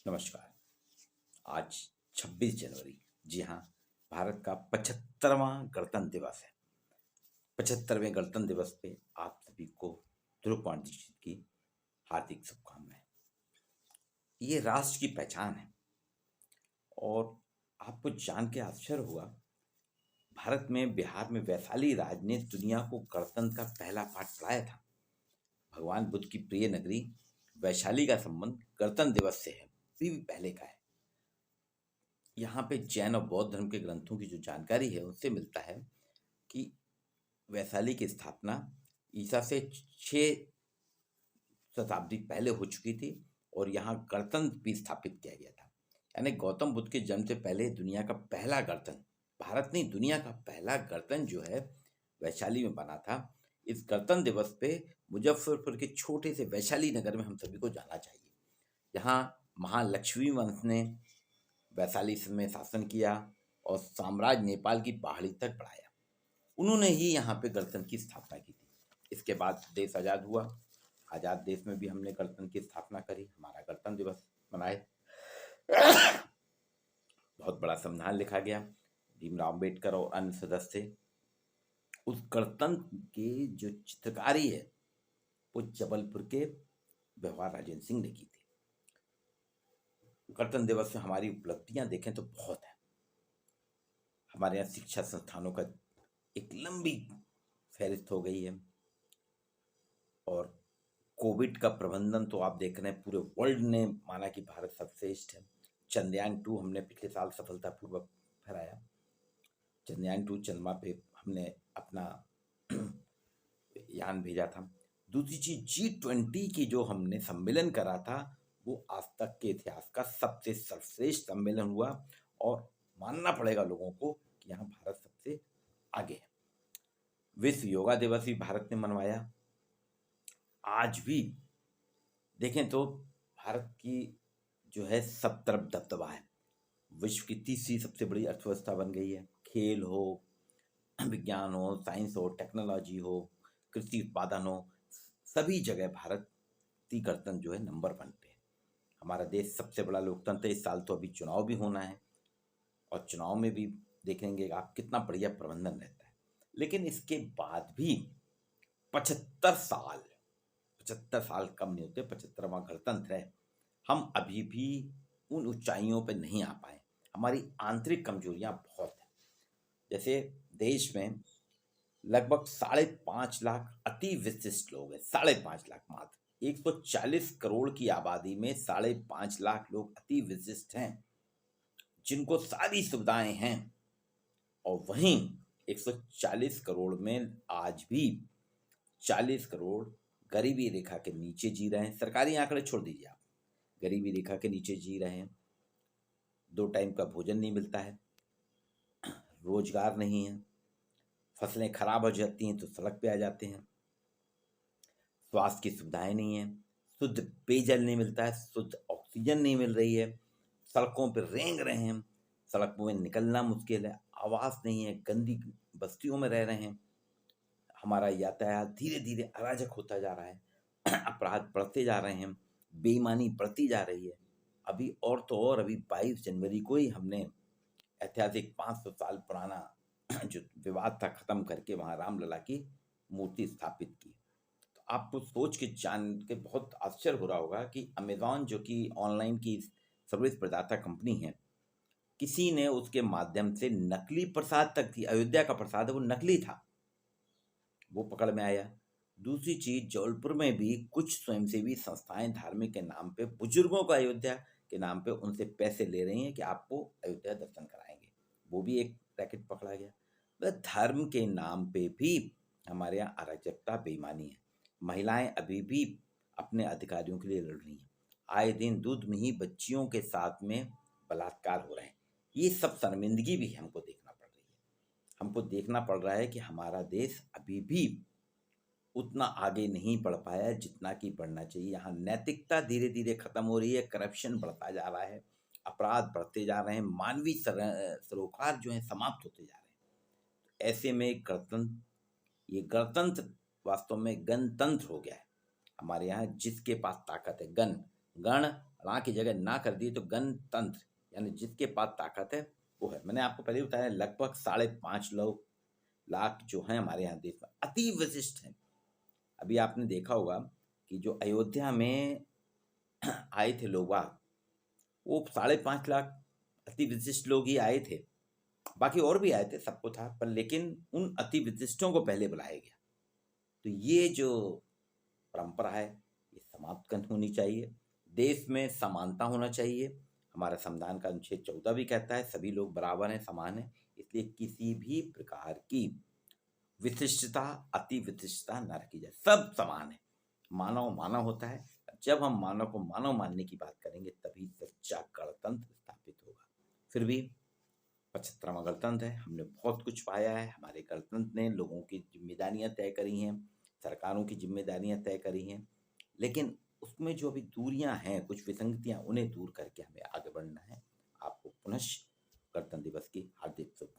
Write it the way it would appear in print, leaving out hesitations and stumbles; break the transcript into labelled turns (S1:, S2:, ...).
S1: नमस्कार। आज 26 जनवरी, जी हाँ, भारत का 75वां गणतंत्र दिवस है। 75वें गणतंत्र दिवस पे आप सभी को ध्रुव पांड्या जी की हार्दिक शुभकामनाएं। ये राष्ट्र की पहचान है और आपको जान के आश्चर्य हुआ, भारत में बिहार में वैशाली राज ने दुनिया को गणतंत्र का पहला पाठ पढ़ाया था। भगवान बुद्ध की प्रिय नगरी वैशाली का संबंध गणतंत्र दिवस से है, भी पहले का है। यहाँ पे जैन और बौद्ध धर्म के ग्रंथों की जो जानकारी है उससे मिलता है कि वैशाली की स्थापना ईसा से 6 शताब्दी पहले हो चुकी थी और यहाँ गणतंत्र भी स्थापित किया गया था। यानी गौतम बुद्ध के जन्म से पहले दुनिया का पहला गणतंत्र, भारत नहीं दुनिया का पहला गणतंत्र जो है वैशाली में बना था। इस गणतंत्र दिवस पे मुजफ्फरपुर के छोटे से वैशाली नगर में हम सभी को जाना चाहिए। यहाँ महालक्ष्मी वंश ने वैशाली में शासन किया और साम्राज्य नेपाल की पहाड़ी तक बढ़ाया। उन्होंने ही यहाँ पे गणतंत्र की स्थापना की थी। इसके बाद देश आज़ाद हुआ। आज़ाद देश में भी हमने गणतंत्र की स्थापना करी, हमारा गणतंत्र दिवस मनाए। बहुत बड़ा संविधान लिखा गया, भीमराव अम्बेडकर और अन्य सदस्य। उस गणतंत्र के जो चित्रकारी है वो जबलपुर के व्यवहार राजेंद्र सिंह ने की थी। गणतंत्र दिवस में हमारी उपलब्धियां देखें तो बहुत है। हमारे यहाँ शिक्षा संस्थानों का एक लंबी फहरिस्त हो गई है और कोविड का प्रबंधन तो आप देख रहे हैं, पूरे वर्ल्ड ने माना कि भारत सर्वश्रेष्ठ है। चंद्रयान-2 हमने पिछले साल सफलतापूर्वक फहराया। चंद्रयान-2 चंद्रमा पे हमने अपना यान भेजा था। दूसरी चीज G20 की जो हमने सम्मेलन करा था वो आज तक के इतिहास का सबसे सर्वश्रेष्ठ सम्मेलन हुआ और मानना पड़ेगा लोगों को कि यहाँ भारत सबसे आगे है। विश्व योगा दिवस भी भारत ने मनवाया। आज भी देखें तो भारत की जो है सब तरफ दबदबा है। विश्व की तीसरी सबसे बड़ी अर्थव्यवस्था बन गई है। खेल हो, विज्ञान हो, साइंस हो, टेक्नोलॉजी हो, कृषि उत्पादन हो, सभी जगह भारत की गणतंत्र जो है नंबर 1 पे है। हमारा देश सबसे बड़ा लोकतंत्र है। इस साल तो अभी चुनाव भी होना है और चुनाव में भी देखेंगे आप कितना बढ़िया प्रबंधन रहता है। लेकिन इसके बाद भी 75 साल कम नहीं होते। 75वां गणतंत्र है, हम अभी भी उन ऊंचाइयों पे नहीं आ पाए। हमारी आंतरिक कमजोरियां बहुत हैं। जैसे देश में लगभग 5.5 लाख अति विशिष्ट लोग हैं। 5.5 लाख मात्र 140 करोड़ की आबादी में 5.5 लाख लोग अति विशिष्ट हैं जिनको सारी सुविधाएं हैं। और वहीं 140 करोड़ में आज भी 40 करोड़ गरीबी रेखा के नीचे जी रहे हैं। सरकारी आंकड़े छोड़ दीजिए आप, गरीबी रेखा के नीचे जी रहे हैं। 2 टाइम का भोजन नहीं मिलता है, रोजगार नहीं है, फसलें खराब हो जाती हैं तो सड़क पे आ जाते हैं, स्वास्थ्य की सुविधाएं नहीं है, शुद्ध पेयजल नहीं मिलता है, शुद्ध ऑक्सीजन नहीं मिल रही है, सड़कों पर रेंग रहे हैं, सड़कों में निकलना मुश्किल है, आवास नहीं है, गंदी बस्तियों में रह रहे हैं। हमारा यातायात धीरे धीरे अराजक होता जा रहा है, अपराध बढ़ते जा रहे हैं, बेईमानी बढ़ती जा रही है। अभी और तो और अभी 22 जनवरी को ही हमने ऐतिहासिक 500 साल पुराना जो विवाद था खत्म करके वहाँ रामलला की मूर्ति स्थापित की। तो आपको सोच के जान के बहुत आश्चर्य हो रहा होगा कि अमेज़न जो कि ऑनलाइन की सर्विस प्रदाता कंपनी है, किसी ने उसके माध्यम से नकली प्रसाद तक थी, अयोध्या का प्रसाद है वो नकली था, वो पकड़ में आया। दूसरी चीज, जबलपुर में भी कुछ स्वयंसेवी संस्थाएं धार्मिक के नाम पे बुजुर्गों को अयोध्या के नाम पे उनसे पैसे ले रही हैं कि आपको अयोध्या दर्शन कराएंगे, वो भी एक रैकेट पकड़ा गया। तो धर्म के नाम पे भी हमारे यहाँ अराजकता, बेईमानी है। महिलाएं अभी भी अपने अधिकारियों के लिए लड़ रही हैं। आए दिन दूध में ही बच्चियों के साथ में बलात्कार हो रहे हैं। ये सब शर्मिंदगी भी हमको देखना पड़ रही है। हमको देखना पड़ रहा है कि हमारा देश अभी भी उतना आगे नहीं बढ़ पाया जितना कि बढ़ना चाहिए। यहाँ नैतिकता धीरे धीरे खत्म हो रही है, करप्शन बढ़ता जा रहा है, अपराध बढ़ते जा रहे हैं, मानवीय सरोकार जो है समाप्त होते जा रहे हैं। ऐसे में ये गणतंत्र वास्तव में गणतंत्र हो गया है। हमारे यहाँ जिसके पास ताकत है, गण ला की जगह ना कर दिए तो गणतंत्र यानी जिसके पास ताकत है वो है। मैंने आपको पहले बताया लगभग 5.5 लाख जो हैं हमारे यहाँ देश में अति विशिष्ट हैं। अभी आपने देखा होगा कि जो अयोध्या में आए थे लोग वहाँ, वो 5.5 लाख अति विशिष्ट लोग ही आए थे। बाकी और भी आए थे, सबको था, पर लेकिन उन अति विशिष्टों को पहले बुलाया गया। तो ये जो परंपरा है ये समाप्त करनी होनी चाहिए। देश में समानता होना चाहिए। हमारा संविधान का अनुच्छेद 14 भी कहता है सभी लोग बराबर हैं, समान हैं। इसलिए किसी भी प्रकार की विशिष्टता, अति विशिष्टता न रखी जाए, सब समान है। मानव मानव होता है। जब हम मानव को मानव मानने की बात करेंगे तभी सच्चा गणतंत्र स्थापित होगा। फिर भी 75वां गणतंत्र है, हमने बहुत कुछ पाया है। हमारे गणतंत्र ने लोगों की जिम्मेदारियां तय करी हैं, सरकारों की जिम्मेदारियां तय करी हैं, लेकिन उसमें जो अभी दूरियां हैं, कुछ विसंगतियां, उन्हें दूर करके हमें आगे बढ़ना है। आपको पुनः गणतंत्र दिवस की हार्दिक शुभकामनाएं।